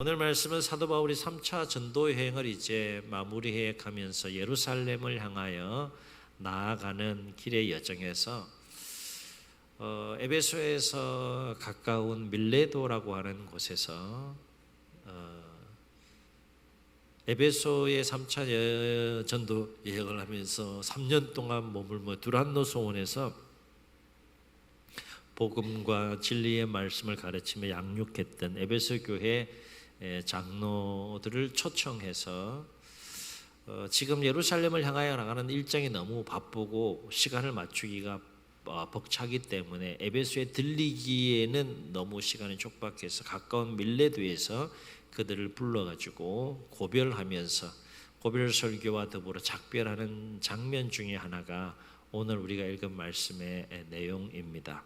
오늘 말씀은 사도 바울이 3차 전도 여행을 이제 마무리해 가면서 예루살렘을 향하여 나아가는 길의 여정에서 에베소에서 가까운 밀레도라고 하는 곳에서 에베소의 3차 전도 여행을 하면서 3년 동안 머물며 두란노 소원에서 복음과 진리의 말씀을 가르치며 양육했던 에베소 교회 장로들을 초청해서 지금 예루살렘을 향하여 나가는 일정이 너무 바쁘고 시간을 맞추기가 벅차기 때문에 에베소에 들리기에는 너무 시간이 촉박해서 가까운 밀레도에서 그들을 불러가지고 고별하면서 고별 설교와 더불어 작별하는 장면 중에 하나가 오늘 우리가 읽은 말씀의 내용입니다.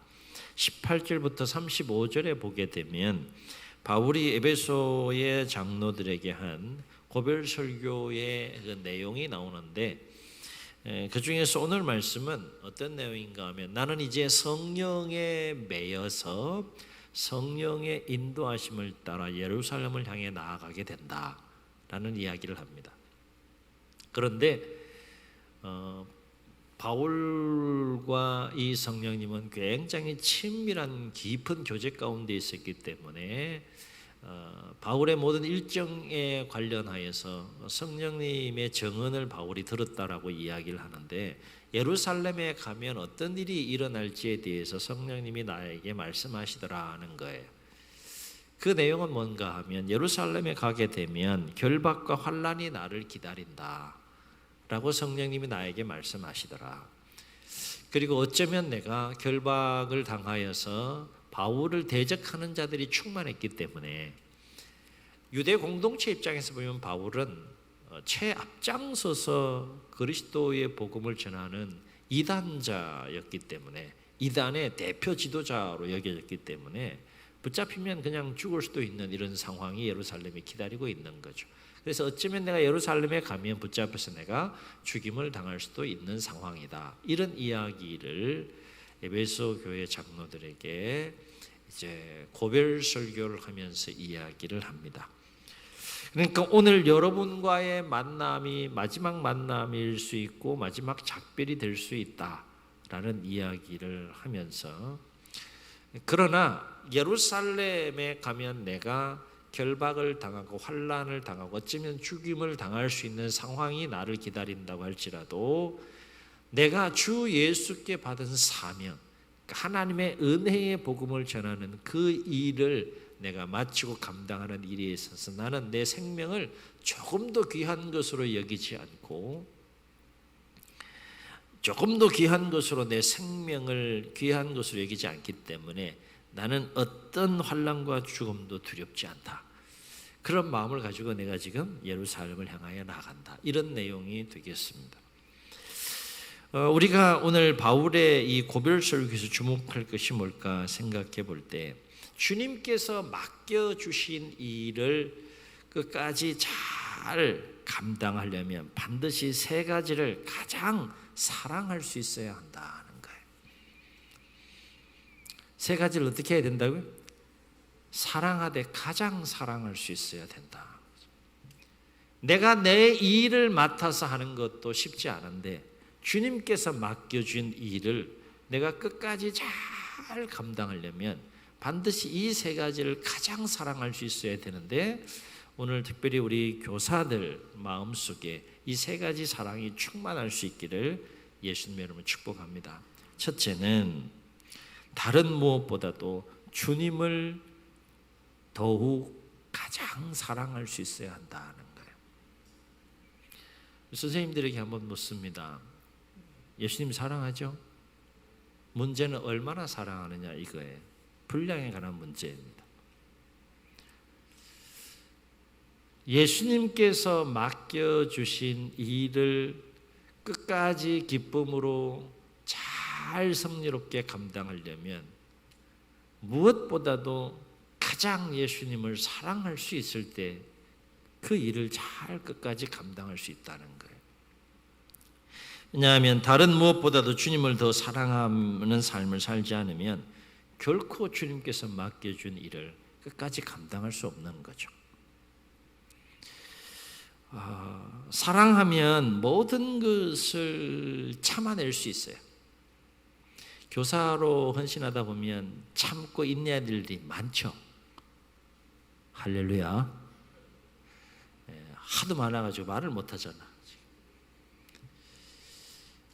18절부터 35절에 보게 되면 바울이 에베소의 장로들에게 한 고별 설교의 그 내용이 나오는데 그 중에서 오늘 말씀은 어떤 내용인가 하면 나는 이제 성령에 매여서 성령의 인도하심을 따라 예루살렘을 향해 나아가게 된다라는 이야기를 합니다. 그런데 바울과 이 성령님은 굉장히 친밀한 깊은 교제 가운데 있었기 때문에 바울의 모든 일정에 관련하여서 성령님의 증언을 바울이 들었다라고 이야기를 하는데 예루살렘에 가면 어떤 일이 일어날지에 대해서 성령님이 나에게 말씀하시더라는 거예요. 그 내용은 뭔가 하면 예루살렘에 가게 되면 결박과 환난이 나를 기다린다 라고 성령님이 나에게 말씀하시더라. 그리고 어쩌면 내가 결박을 당하여서 바울을 대적하는 자들이 충만했기 때문에 유대 공동체 입장에서 보면 바울은 최앞장서서 그리스도의 복음을 전하는 이단자였기 때문에 이단의 대표 지도자로 여겨졌기 때문에 붙잡히면 그냥 죽을 수도 있는 이런 상황이 예루살렘에 기다리고 있는 거죠. 그래서 어쩌면 내가 예루살렘에 가면 붙잡혀서 내가 죽임을 당할 수도 있는 상황이다. 이런 이야기를 에베소 교회 장로들에게 이제 고별 설교를 하면서 이야기를 합니다. 그러니까 오늘 여러분과의 만남이 마지막 만남일 수 있고 마지막 작별이 될 수 있다라는 이야기를 하면서 그러나 예루살렘에 가면 내가 결박을 당하고 환난을 당하고 어쩌면 죽임을 당할 수 있는 상황이 나를 기다린다고 할지라도 내가 주 예수께 받은 사명, 하나님의 은혜의 복음을 전하는 그 일을 내가 마치고 감당하는 일에 있어서 나는 내 생명을 조금 더 귀한 것으로 여기지 않고 조금 더 귀한 것으로 내 생명을 귀한 것으로 여기지 않기 때문에 나는 어떤 환난과 죽음도 두렵지 않다. 그런 마음을 가지고 내가 지금 예루살렘을 향하여 나간다. 이런 내용이 되겠습니다. 우리가 오늘 바울의 이 고별 설교에서 주목할 것이 뭘까 생각해 볼 때 주님께서 맡겨주신 일을 끝까지 잘 감당하려면 반드시 세 가지를 가장 사랑할 수 있어야 한다는 거예요. 세 가지를 어떻게 해야 된다고요? 사랑하되 가장 사랑할 수 있어야 된다. 내가 내 일을 맡아서 하는 것도 쉽지 않은데 주님께서 맡겨준 일을 내가 끝까지 잘 감당하려면 반드시 이 세 가지를 가장 사랑할 수 있어야 되는데 오늘 특별히 우리 교사들 마음속에 이 세 가지 사랑이 충만할 수 있기를 예수님 이름으로 축복합니다. 첫째는 다른 무엇보다도 주님을 더욱 가장 사랑할 수 있어야 한다는 거예요. 선생님들에게 한번 묻습니다. 예수님 사랑하죠? 문제는 얼마나 사랑하느냐 이거예요. 분량에 관한 문제입니다. 예수님께서 맡겨주신 일을 끝까지 기쁨으로 잘 성리롭게 감당하려면 무엇보다도 가장 예수님을 사랑할 수 있을 때 그 일을 잘 끝까지 감당할 수 있다는 거예요. 왜냐하면 다른 무엇보다도 주님을 더 사랑하는 삶을 살지 않으면 결코 주님께서 맡겨준 일을 끝까지 감당할 수 없는 거죠. 사랑하면 모든 것을 참아낼 수 있어요. 교사로 헌신하다 보면 참고 인내해야 될 일이 많죠. 할렐루야. 하도 많아가지고 말을 못하잖아.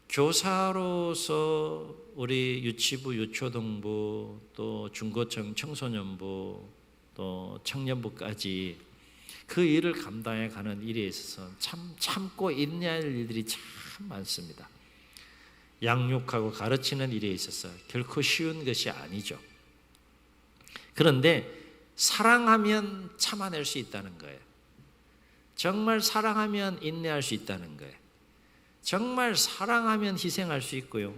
교사로서 우리 유치부, 유초등부, 또 중고청, 청소년부, 또 청년부까지 그 일을 감당해 가는 일에 있어서 참고 인내할 일들이 참 많습니다. 양육하고 가르치는 일에 있어서 결코 쉬운 것이 아니죠. 그런데 사랑하면 참아낼 수 있다는 거예요. 정말 사랑하면 인내할 수 있다는 거예요. 정말 사랑하면 희생할 수 있고요.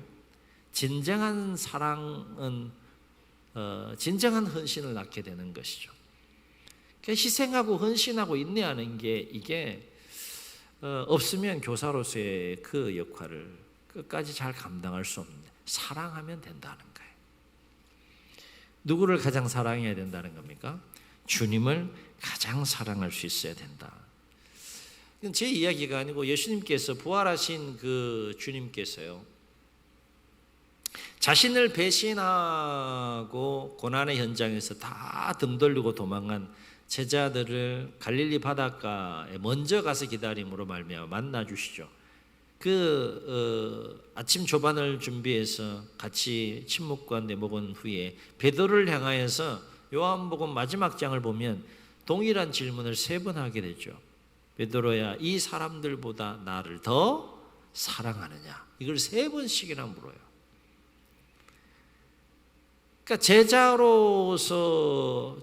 진정한 사랑은 진정한 헌신을 낳게 되는 것이죠. 그러니까 희생하고 헌신하고 인내하는 게 이게 없으면 교사로서의 그 역할을 끝까지 잘 감당할 수 없는데 사랑하면 된다는 거예요. 누구를 가장 사랑해야 된다는 겁니까? 주님을 가장 사랑할 수 있어야 된다. 이건 제 이야기가 아니고 예수님께서 부활하신 그 주님께서요, 자신을 배신하고 고난의 현장에서 다 등 돌리고 도망간 제자들을 갈릴리 바닷가에 먼저 가서 기다림으로 말미암아 만나 주시죠. 아침 조반을 준비해서 같이 침묵과 먹은 후에 베드로를 향하여서 요한복음 마지막 장을 보면 동일한 질문을 3번 하게 되죠. 베드로야, 이 사람들보다 나를 더 사랑하느냐? 이걸 3번씩이나 물어요. 그러니까 제자로서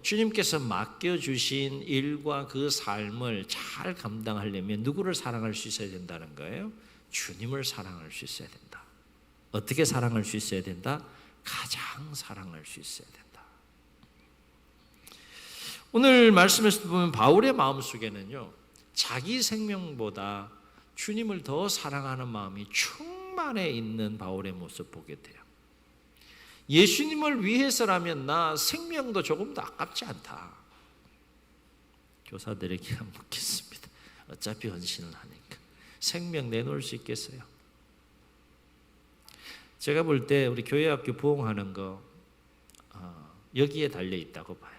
주님께서 맡겨주신 일과 그 삶을 잘 감당하려면 누구를 사랑할 수 있어야 된다는 거예요? 주님을 사랑할 수 있어야 된다. 어떻게 사랑할 수 있어야 된다? 가장 사랑할 수 있어야 된다. 오늘 말씀에서 보면 바울의 마음속에는요, 자기 생명보다 주님을 더 사랑하는 마음이 충만해 있는 바울의 모습 보게 돼요. 예수님을 위해서라면 나 생명도 조금도 아깝지 않다. 교사들에게 묻겠습니다. 어차피 헌신을 하니까 생명 내놓을 수 있겠어요? 제가 볼 때 우리 교회학교 부흥하는 거 여기에 달려 있다고 봐요.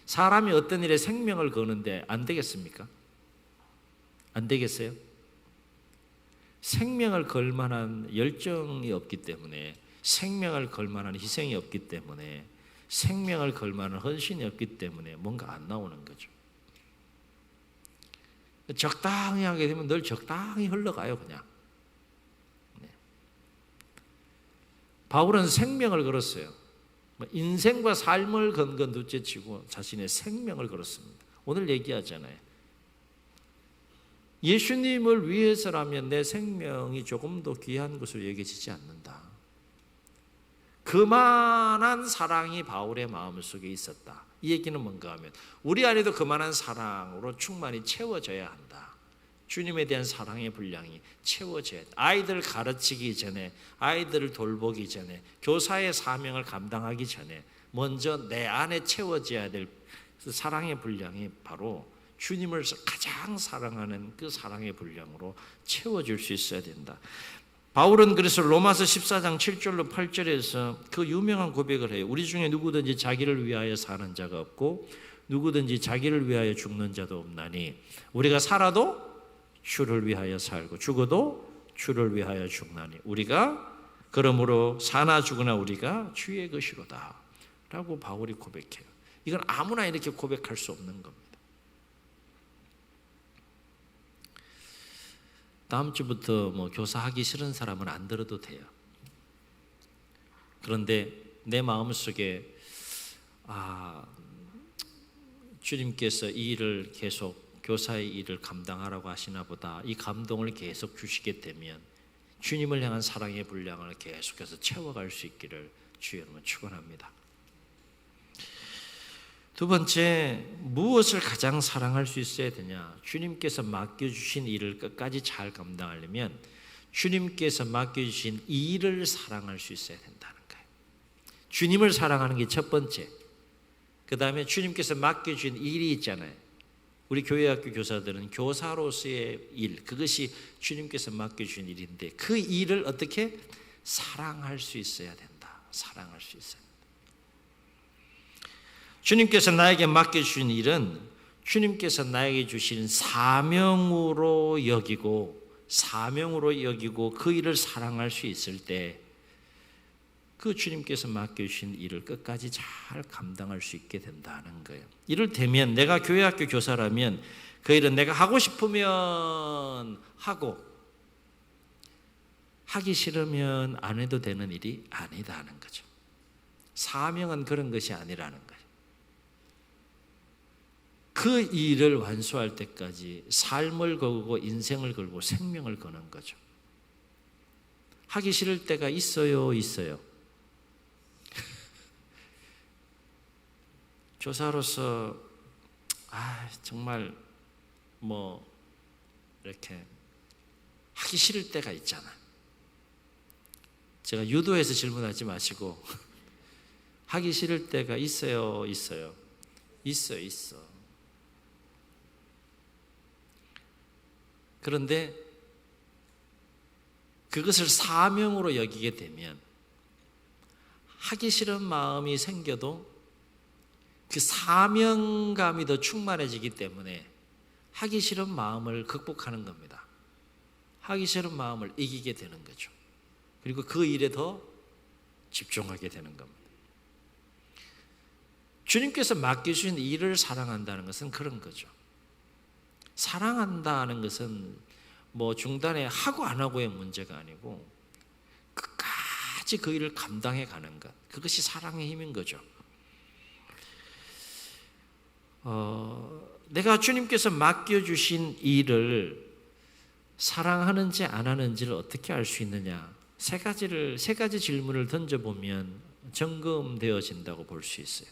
사람이 어떤 일에 생명을 거는데 안 되겠습니까? 안 되겠어요? 생명을 걸 만한 열정이 없기 때문에, 생명을 걸 만한 희생이 없기 때문에, 생명을 걸 만한 헌신이 없기 때문에 뭔가 안 나오는 거죠. 적당히 하게 되면 늘 적당히 흘러가요, 그냥. 네. 바울은 생명을 걸었어요. 인생과 삶을 건 건 둘째치고 자신의 생명을 걸었습니다. 오늘 얘기하잖아요. 예수님을 위해서라면 내 생명이 조금 더 귀한 것으로 여겨지지 않는다. 그만한 사랑이 바울의 마음속에 있었다. 이 얘기는 뭔가 하면 우리 안에도 그만한 사랑으로 충만히 채워져야 한다. 주님에 대한 사랑의 분량이 채워져야 한다. 아이들을 가르치기 전에, 아이들을 돌보기 전에, 교사의 사명을 감당하기 전에 먼저 내 안에 채워져야 될 사랑의 분량이 바로 주님을 가장 사랑하는 그 사랑의 분량으로 채워질 수 있어야 된다. 바울은 그래서 로마서 14장 7절로 8절에서 그 유명한 고백을 해요. 우리 중에 누구든지 자기를 위하여 사는 자가 없고 누구든지 자기를 위하여 죽는 자도 없나니 우리가 살아도 주를 위하여 살고 죽어도 주를 위하여 죽나니 우리가 그러므로 사나 죽으나 우리가 주의 것이로다 라고 바울이 고백해요. 이건 아무나 이렇게 고백할 수 없는 겁니다. 다음 주부터 교사하기 싫은 사람은 안 들어도 돼요. 그런데 내 마음속에 주님께서 이 일을 계속 교사의 일을 감당하라고 하시나 보다, 이 감동을 계속 주시게 되면 주님을 향한 사랑의 분량을 계속해서 채워갈 수 있기를 주의 이름으로 축원합니다. 두 번째, 무엇을 가장 사랑할 수 있어야 되냐? 주님께서 맡겨주신 일을 끝까지 잘 감당하려면 주님께서 맡겨주신 이 일을 사랑할 수 있어야 된다는 거예요. 주님을 사랑하는 게 첫 번째. 그 다음에 주님께서 맡겨주신 일이 있잖아요. 우리 교회학교 교사들은 교사로서의 일, 그것이 주님께서 맡겨주신 일인데 그 일을 어떻게 사랑할 수 있어야 된다. 사랑할 수 있어야 된다. 주님께서 나에게 맡겨주신 일은 주님께서 나에게 주신 사명으로 여기고 그 일을 사랑할 수 있을 때 그 주님께서 맡겨주신 일을 끝까지 잘 감당할 수 있게 된다는 거예요. 이를테면 내가 교회학교 교사라면 그 일은 내가 하고 싶으면 하고 하기 싫으면 안 해도 되는 일이 아니다는 거죠. 사명은 그런 것이 아니라는 거예요. 그 일을 완수할 때까지 삶을 걸고 인생을 걸고 생명을 거는 거죠. 하기 싫을 때가 있어요. 교사로서 정말 이렇게 하기 싫을 때가 있잖아. 제가 유도해서 질문하지 마시고 하기 싫을 때가 있어요. 있어. 그런데 그것을 사명으로 여기게 되면 하기 싫은 마음이 생겨도 그 사명감이 더 충만해지기 때문에 하기 싫은 마음을 극복하는 겁니다. 하기 싫은 마음을 이기게 되는 거죠. 그리고 그 일에 더 집중하게 되는 겁니다. 주님께서 맡겨주신 일을 사랑한다는 것은 그런 거죠. 사랑한다는 것은 중단에 하고 안 하고의 문제가 아니고 끝까지 그 일을 감당해 가는 것, 그것이 사랑의 힘인 거죠. 내가 주님께서 맡겨주신 일을 사랑하는지 안 하는지를 어떻게 알 수 있느냐? 세 가지 질문을 던져보면 점검되어진다고 볼 수 있어요.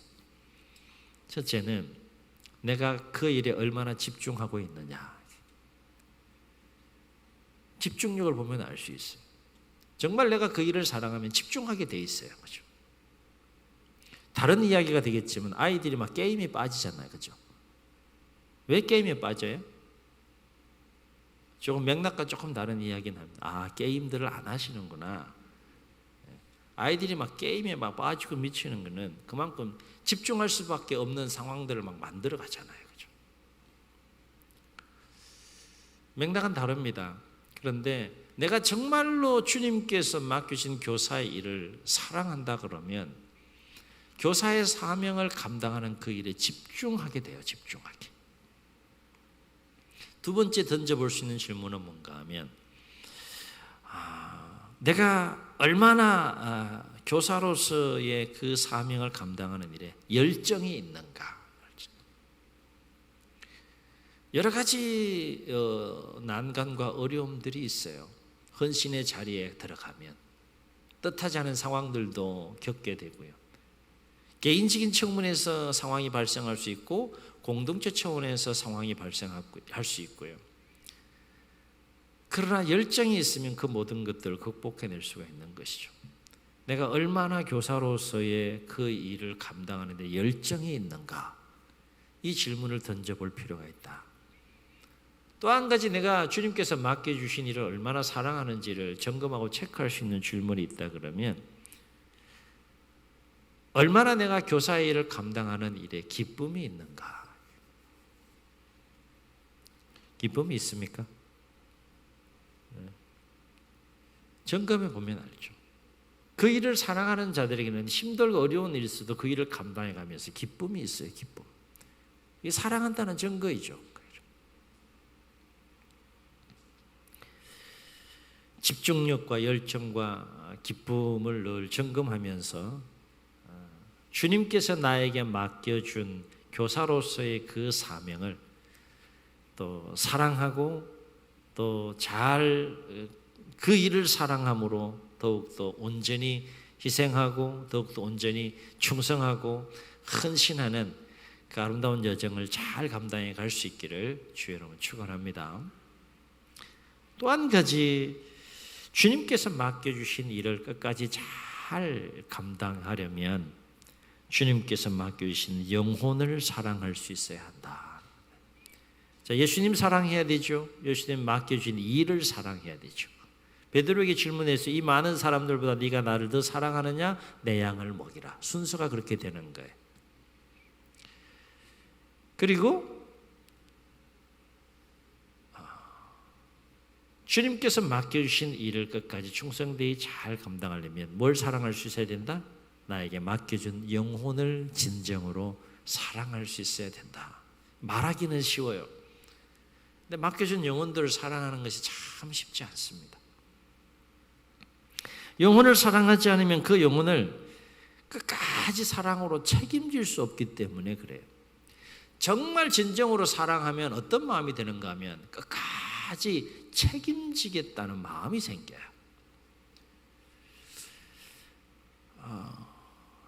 첫째는 내가 그 일에 얼마나 집중하고 있느냐. 집중력을 보면 알 수 있어요. 정말 내가 그 일을 사랑하면 집중하게 돼 있어요. 그죠? 다른 이야기가 되겠지만 아이들이 막 게임에 빠지잖아요. 그죠? 왜 게임에 빠져요? 조금 맥락과 조금 다른 이야기는 합니다. 게임들을 안 하시는구나. 아이들이 막 게임에 막 빠지고 미치는 거는 그만큼 집중할 수밖에 없는 상황들을 막 만들어 가잖아요. 그죠? 맥락은 다릅니다. 그런데 내가 정말로 주님께서 맡기신 교사의 일을 사랑한다 그러면 교사의 사명을 감당하는 그 일에 집중하게 돼요. 집중하게. 두 번째 던져볼 수 있는 질문은 뭔가 하면 내가 얼마나 교사로서의 그 사명을 감당하는 일에 열정이 있는가. 여러 가지 난관과 어려움들이 있어요. 헌신의 자리에 들어가면 뜻하지 않은 상황들도 겪게 되고요. 개인적인 측면에서 상황이 발생할 수 있고 공동체 차원에서 상황이 발생할 수 있고요. 그러나 열정이 있으면 그 모든 것들을 극복해낼 수가 있는 것이죠. 내가 얼마나 교사로서의 그 일을 감당하는 데 열정이 있는가, 이 질문을 던져볼 필요가 있다. 또 한 가지 내가 주님께서 맡겨주신 일을 얼마나 사랑하는지를 점검하고 체크할 수 있는 질문이 있다 그러면 얼마나 내가 교사의 일을 감당하는 일에 기쁨이 있는가? 기쁨이 있습니까? 점검해 보면 알죠. 그 일을 사랑하는 자들에게는 힘들고 어려운 일일수도 그 일을 감당해 가면서 기쁨이 있어요. 기쁨. 이게 사랑한다는 증거이죠. 집중력과 열정과 기쁨을 늘 점검하면서 주님께서 나에게 맡겨준 교사로서의 그 사명을 또 사랑하고 또 잘 그 일을 사랑함으로 더욱더 온전히 희생하고 더욱더 온전히 충성하고 헌신하는 그 아름다운 여정을 잘 감당해 갈 수 있기를 주의 이름으로 축원합니다. 또 한 가지 주님께서 맡겨주신 일을 끝까지 잘 감당하려면 주님께서 맡겨주신 영혼을 사랑할 수 있어야 한다. 자, 예수님 사랑해야 되죠. 예수님 맡겨준 일을 사랑해야 되죠. 베드로에게 질문해서 이 많은 사람들보다 네가 나를 더 사랑하느냐? 내 양을 먹이라. 순서가 그렇게 되는 거예요. 그리고 주님께서 맡겨주신 일을 끝까지 충성되이 잘 감당하려면 뭘 사랑할 수 있어야 된다? 나에게 맡겨준 영혼을 진정으로 사랑할 수 있어야 된다. 말하기는 쉬워요. 근데 맡겨준 영혼들을 사랑하는 것이 참 쉽지 않습니다. 영혼을 사랑하지 않으면 그 영혼을 끝까지 사랑으로 책임질 수 없기 때문에 그래요. 정말 진정으로 사랑하면 어떤 마음이 드는가 하면 끝까지 책임지겠다는 마음이 생겨요.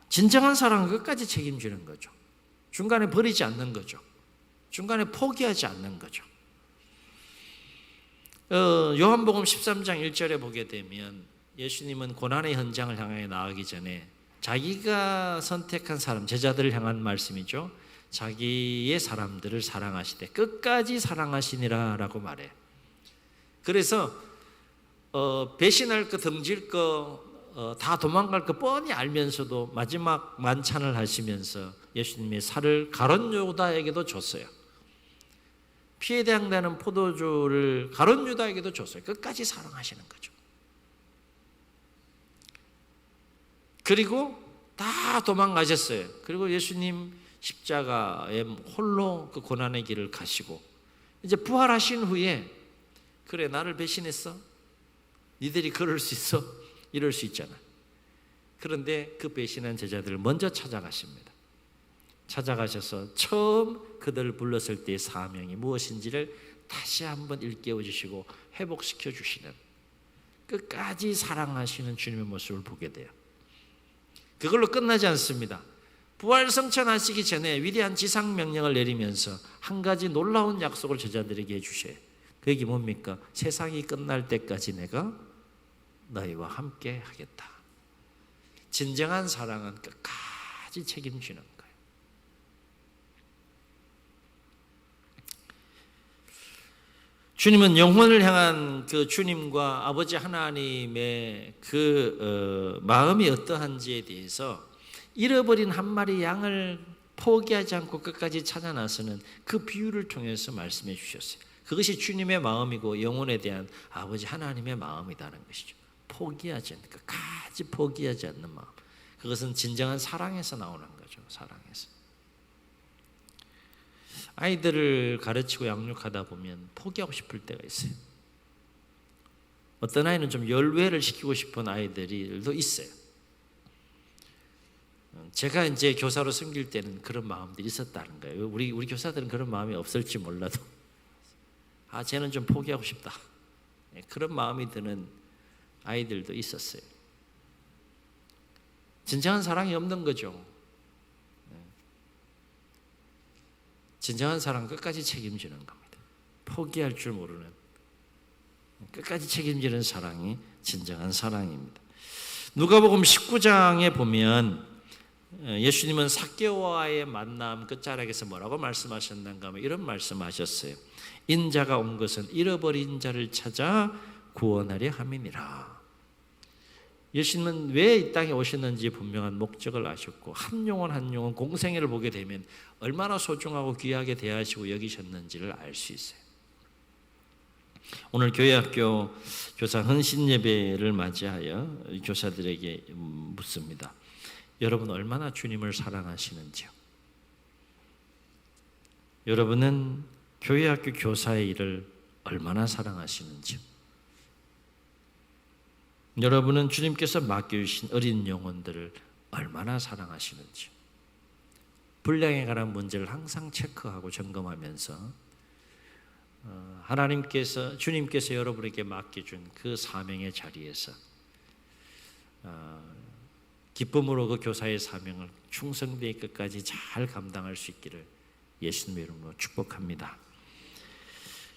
진정한 사랑은 끝까지 책임지는 거죠. 중간에 버리지 않는 거죠. 중간에 포기하지 않는 거죠. 요한복음 13장 1절에 보게 되면 예수님은 고난의 현장을 향해 나가기 전에 자기가 선택한 사람, 제자들을 향한 말씀이죠. 자기의 사람들을 사랑하시되 끝까지 사랑하시니라 라고 말해요. 그래서 배신할 거, 덩질 거, 다 도망갈 거 뻔히 알면서도 마지막 만찬을 하시면서 예수님의 살을 가룟 유다에게도 줬어요. 피에 대항되는 포도주를 가룟 유다에게도 줬어요. 끝까지 사랑하시는 거죠. 그리고 다 도망가셨어요. 그리고 예수님 십자가에 홀로 그 고난의 길을 가시고 이제 부활하신 후에 그래 나를 배신했어? 니들이 그럴 수 있어? 이럴 수 있잖아. 그런데 그 배신한 제자들을 먼저 찾아가십니다. 찾아가셔서 처음 그들을 불렀을 때의 사명이 무엇인지를 다시 한번 일깨워 주시고 회복시켜 주시는, 끝까지 사랑하시는 주님의 모습을 보게 돼요. 그걸로 끝나지 않습니다. 부활 성천하시기 전에 위대한 지상 명령을 내리면서 한 가지 놀라운 약속을 제자들에게 해주셔요. 그게 뭡니까? 세상이 끝날 때까지 내가 너희와 함께 하겠다. 진정한 사랑은 끝까지 책임지는 거예요. 주님은 영혼을 향한 그 주님과 아버지 하나님의 그 마음이 어떠한지에 대해서 잃어버린 한 마리 양을 포기하지 않고 끝까지 찾아 나서는 그 비유를 통해서 말씀해 주셨어요. 그것이 주님의 마음이고 영혼에 대한 아버지 하나님의 마음이라는 것이죠. 포기하지 않는, 끝까지 포기하지 않는 마음. 그것은 진정한 사랑에서 나오는 거죠. 사랑에서. 아이들을 가르치고 양육하다 보면 포기하고 싶을 때가 있어요. 어떤 아이는 좀 열외를 시키고 싶은 아이들도 있어요. 제가 이제 교사로 섬길 때는 그런 마음들이 있었다는 거예요. 우리 교사들은 그런 마음이 없을지 몰라도 쟤는 좀 포기하고 싶다. 그런 마음이 드는 아이들도 있었어요. 진정한 사랑이 없는 거죠. 진정한 사랑은 끝까지 책임지는 겁니다. 포기할 줄 모르는, 끝까지 책임지는 사랑이 진정한 사랑입니다. 누가복음 19장에 보면 예수님은 삭개오와의 만남 끝자락에서 뭐라고 말씀하셨는가 하면 이런 말씀하셨어요. 인자가 온 것은 잃어버린 자를 찾아 구원하려 함이니라. 예수님은 왜 이 땅에 오셨는지 분명한 목적을 아셨고 한 영혼 한 영혼 공생애를 보게 되면 얼마나 소중하고 귀하게 대하시고 여기셨는지를 알 수 있어요. 오늘 교회학교 교사 헌신 예배를 맞이하여 교사들에게 묻습니다. 여러분 얼마나 주님을 사랑하시는지요? 여러분은 교회학교 교사의 일을 얼마나 사랑하시는지요? 여러분은 주님께서 맡겨주신 어린 영혼들을 얼마나 사랑하시는지요? 분량에 관한 문제를 항상 체크하고 점검하면서 하나님께서, 주님께서 여러분에게 맡겨준 그 사명의 자리에서 기쁨으로 그 교사의 사명을 충성되이 끝까지 잘 감당할 수 있기를 예수님의 이름으로 축복합니다.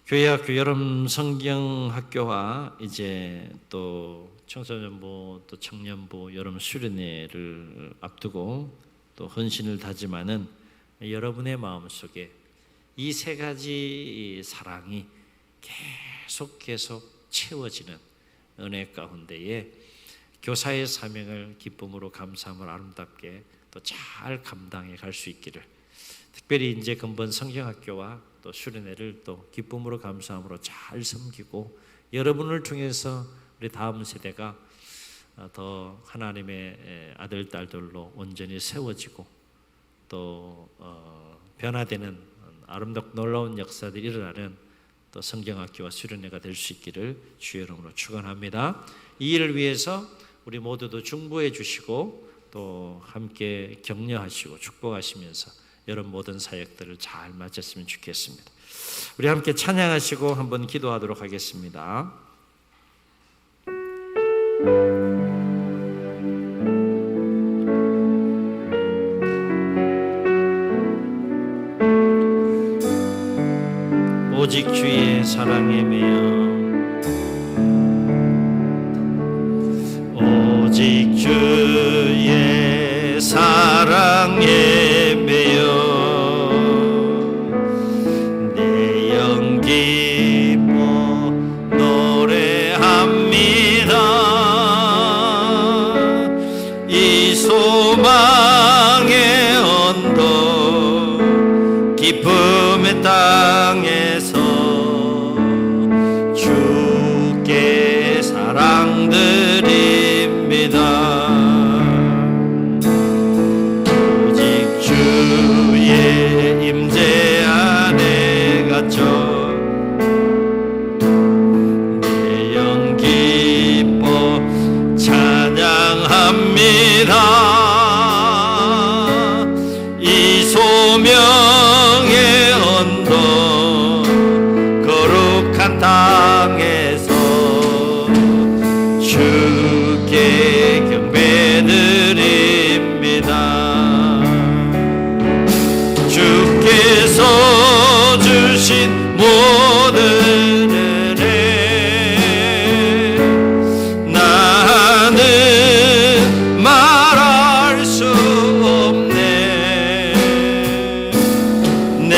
교회학교 여름 성경학교와 이제 또 청소년부 또 청년부 여름 수련회를 앞두고 또 헌신을 다짐하는 여러분의 마음속에 이 세 가지 사랑이 계속 채워지는 은혜 가운데에 교사의 사명을 기쁨으로 감사함을 아름답게 또 잘 감당해 갈 수 있기를, 특별히 이제 근본 성경학교와 또 수련회를 또 기쁨으로 감사함으로 잘 섬기고 여러분을 통해서 우리 다음 세대가 더 하나님의 아들 딸들로 온전히 세워지고 또 변화되는 아름답고 놀라운 역사들이 일어나는 또 성경학교와 수련회가 될 수 있기를 주의 이름으로 축원합니다. 이 일을 위해서 우리 모두도 중보해 주시고 또 함께 격려하시고 축복하시면서 여러분 모든 사역들을 잘 마쳤으면 좋겠습니다. 우리 함께 찬양하시고 한번 기도하도록 하겠습니다. 오직 주의 사랑에 매여, 오직 주의 사랑에 매여 내 영 기뻐 노래합니다. 이 소망의 언덕 기쁨의 땅에서 주께 사랑드립니다. 오직 주의 임재 안에 갇혀 내 영 기뻐 찬양합니다. 이 소명의 언덕 거룩한 땅에서 주께 경배드립니다. 주께서 주신 모든 은혜 나는 말할 수 없네. 내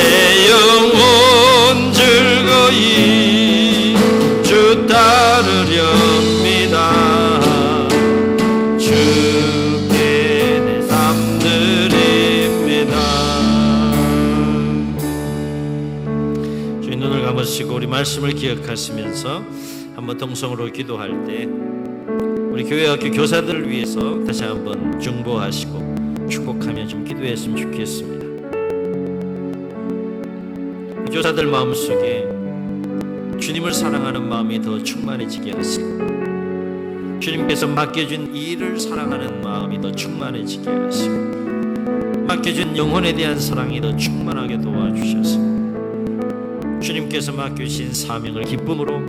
영혼 즐거이 주 따르렵니다. 주께 내 삶 드립니다. 주의 눈을 감으시고 우리 말씀을 기억하시면서 한번 동성으로 기도할 때 우리 교회학교 교사들을 위해서 다시 한번 중보하시고 축복하며 좀 기도했으면 좋겠습니다. 교사들 마음속에 주님을 사랑하는 마음이 더 충만해지게 하시고 주님께서 맡겨준 이 일을 사랑하는 마음이 더 충만해지게 하시고 맡겨준 영혼에 대한 사랑이 더 충만하게 도와주셔서 주님께서 맡겨주신 사명을 기쁨으로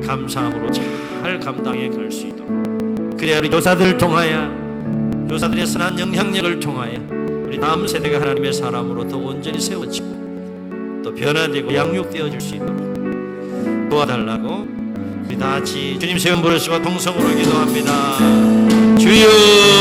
감사함으로 잘 감당해 갈 수 있도록, 그래야 우리 교사들을 통하여 교사들의 선한 영향력을 통하여 우리 다음 세대가 하나님의 사람으로 더 온전히 세워지고 또 변화되고 양육되어 줄 수 있도록 도와달라고 우리 다 같이 주님 세운 부르시고 동성으로 기도합니다. 주여